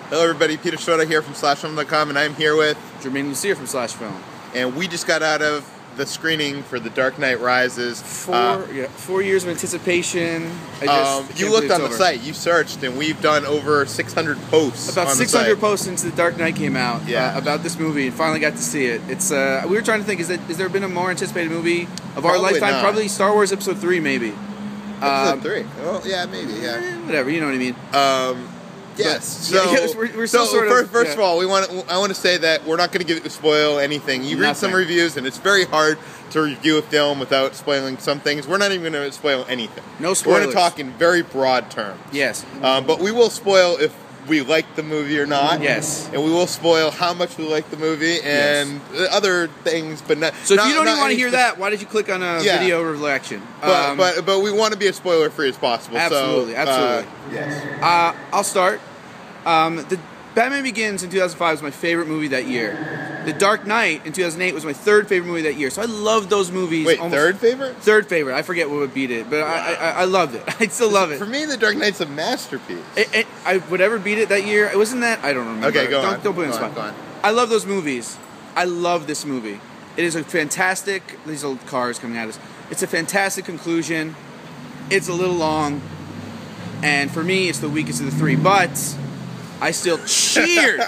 Hello everybody, Peter Sciretta here from Slashfilm.com, and I'm here with Germain and Lussier from Slashfilm. And we just got out of the screening for The Dark Knight Rises. 4 years of anticipation. You looked on the site, you searched, and we've done over 600 posts. About on 600 the site. posts since The Dark Knight came out about this movie, and finally got to see it. It's we were trying to think, is there been a more anticipated movie of our lifetime? Not. Probably Star Wars Episode 3, maybe. Episode 3? Oh, yeah, maybe, yeah. Whatever, you know what I mean. Yes. First of all, I want to say that we're not going to spoil anything. You read some reviews, and it's very hard to review a film without spoiling some things. We're not even going to spoil anything. No spoilers. We're going to talk in very broad terms. Yes. But we will spoil if we like the movie or not. Yes. And we will spoil how much we like the movie and other things, but not. So if you don't even want to hear that, why did you click on a video reaction? But we want to be as spoiler free as possible. Absolutely, absolutely. Yes. I'll start. The Batman Begins in 2005 was my favorite movie that year. The Dark Knight in 2008 was my third favorite movie that year. So I loved those movies. Wait, third favorite? Third favorite. I forget what would beat it, but I loved it. I still love it. For me, The Dark Knight's a masterpiece. I would ever beat it that year. It wasn't that. I don't remember. Okay, go on. Don't put me in the spot. Go on. I love those movies. I love this movie. It is a fantastic. These old cars coming at us. It's a fantastic conclusion. It's a little long, and for me, it's the weakest of the three. But I still cheered.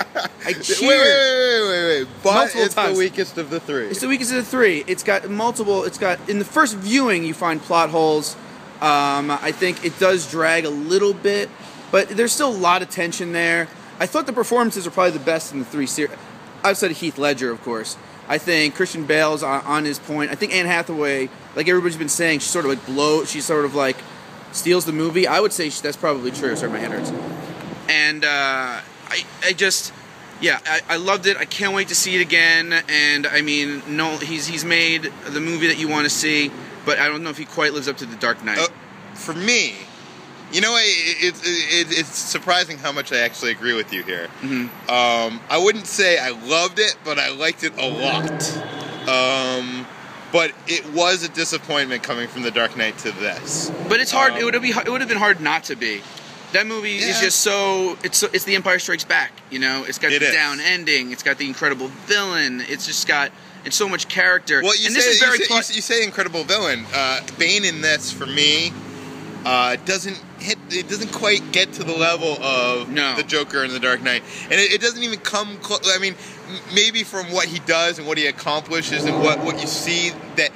I cheered. Wait. But it's times. the weakest of the three. It's the weakest of the three. It's got multiple. It's got in the first viewing you find plot holes. I think it does drag a little bit, but there's still a lot of tension there. I thought the performances are probably the best in the three series. Outside of Heath Ledger, of course. I think Christian Bale's on his point. I think Anne Hathaway, like everybody's been saying, she sort of like steals the movie. I would say that's probably true. Sorry, my hand hurts. And I loved it. I can't wait to see it again. And I mean, no, he's made the movie that you want to see, but I don't know if he quite lives up to The Dark Knight. For me, you know, it's surprising how much I actually agree with you here. Mm-hmm. I wouldn't say I loved it, but I liked it a lot. But it was a disappointment coming from The Dark Knight to this. But it's hard. It would have been hard not to be. That movie is just so it's The Empire Strikes Back, you know. It's got the down ending. It's got the incredible villain. It's just got so much character. Well, you say incredible villain. Bane in this for me doesn't quite get to the level of the Joker in The Dark Knight, and it doesn't even come close. I mean, maybe from what he does and what he accomplishes and what you see that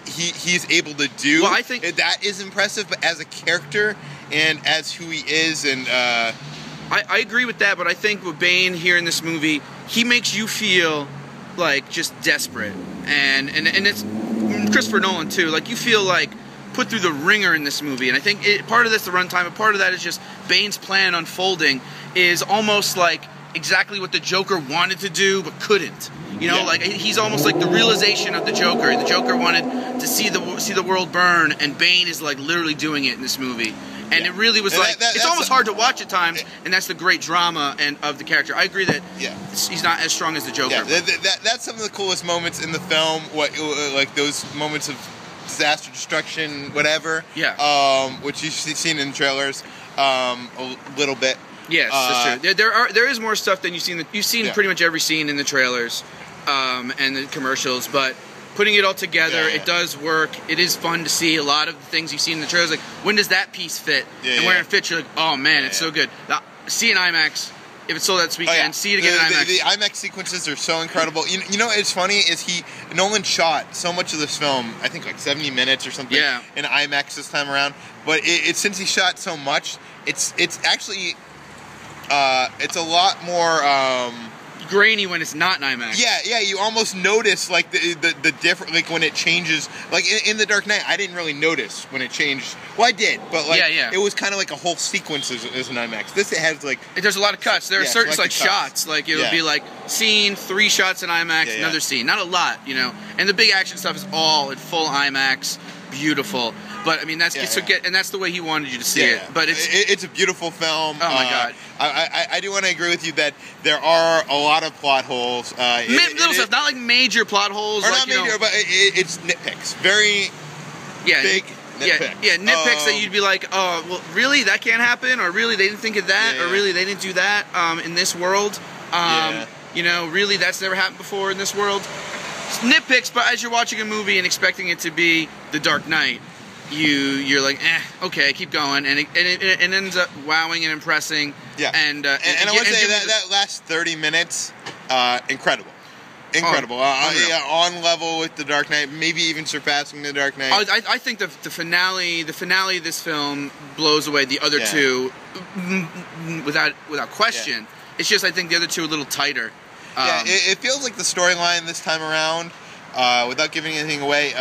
he's able to do. Well, I think that is impressive, but as a character and as who he is, and I agree with that. But I think with Bane here in this movie, he makes you feel like just desperate, and it's Christopher Nolan too. Like you feel like put through the ringer in this movie, and I think part of that's the runtime, and part of that is just Bane's plan unfolding is almost like exactly what the Joker wanted to do but couldn't. You know, like he's almost like the realization of the Joker. The Joker wanted to see the world burn, and Bane is like literally doing it in this movie. And it really was it's almost hard to watch at times, and that's the great drama of the character. I agree that he's not as strong as the Joker. Yeah, that's some of the coolest moments in the film. Like those moments of disaster, destruction, whatever. Yeah. Which you've seen in trailers a little bit. Yes, that's true. There is more stuff than you've seen. You've seen pretty much every scene in the trailers and the commercials, but putting it all together, it does work. It is fun to see a lot of the things you've seen in the trailers. Like, when does that piece fit? And where it fits, you're like, oh man, it's so good. Now, see it in IMAX. If it's sold that weekend, see it again in IMAX. The IMAX sequences are so incredible. You know what's funny is Nolan shot so much of this film, I think like 70 minutes or something, in IMAX this time around. But since he shot so much, it's actually it's a lot more grainy when it's not in IMAX. Yeah, you almost notice like the different, like when it changes. Like in The Dark Knight, I didn't really notice when it changed. Well, I did, but like it was kind of like a whole sequence as in IMAX. This, it has like there's a lot of cuts. There are certain like shots, like it'll be like scene 3 shots in IMAX, another scene, not a lot, you know. And the big action stuff is all in full IMAX, beautiful. But I mean, that's and that's the way he wanted you to see it. But it's a beautiful film. Oh my god! I do want to agree with you that there are a lot of plot holes. Little stuff, not like major plot holes. Or like, not major, but it's nitpicks. Very big nitpicks that you'd be like, oh, well, really, that can't happen, or really, they didn't think of that, or really, they didn't do that in this world. You know, really, that's never happened before in this world. Nitpicks, but as you're watching a movie and expecting it to be The Dark Knight, you're like, okay, keep going, and it ends up wowing and impressing. Yeah, and I want to say that last 30 minutes, incredible. On level with The Dark Knight, maybe even surpassing The Dark Knight. I think the finale of this film blows away the other two, without question. Yeah. It's just I think the other two are a little tighter. It feels like the storyline this time around, without giving anything away,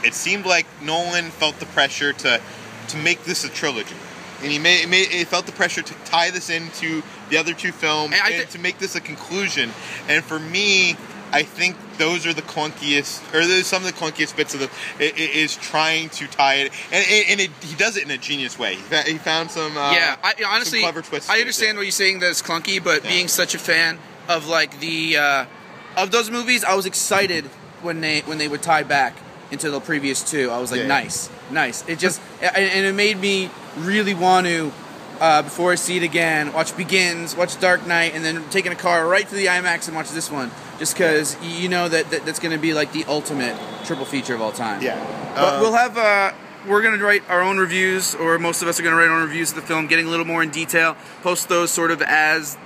it seemed like Nolan felt the pressure to make this a trilogy. And he felt the pressure to tie this into the other two films and to make this a conclusion. And for me, I think those are the clunkiest, or some of the clunkiest bits of is trying to tie it. And he does it in a genius way. He found some honestly, some clever twists. I understand what you're saying that it's clunky, but being such a fan of like of those movies, I was excited when they would tie back into the previous two. I was like, nice. It just and it made me really want to, before I see it again, watch Begins, watch Dark Knight, and then taking a car right to the IMAX and watch this one, just because you know that's going to be like the ultimate triple feature of all time. Yeah, but we'll have we're going to write our own reviews, or most of us are going to write our own reviews of the film, getting a little more in detail. Post those sort of as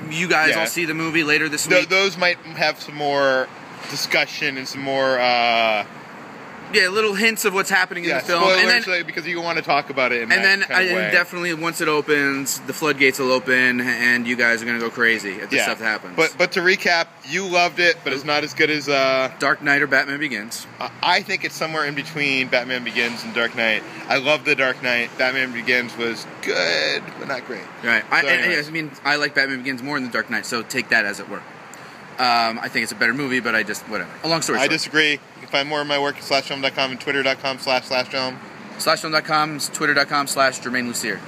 you guys all see the movie later this week. Those might have some more discussion and some more. Little hints of what's happening in the film, and then because you want to talk about it. Definitely once it opens, the floodgates will open, and you guys are gonna go crazy at the stuff that happens. But to recap, you loved it, but it's not as good as Dark Knight or Batman Begins. I think it's somewhere in between Batman Begins and Dark Knight. I love The Dark Knight. Batman Begins was good, but not great. Right. I like Batman Begins more than The Dark Knight, so take that as it were. I think it's a better movie, but whatever. A long story short. I disagree. You can find more of my work at slashfilm.com and twitter.com/slashfilm. Slashfilm.com, twitter.com/Germain Lussier.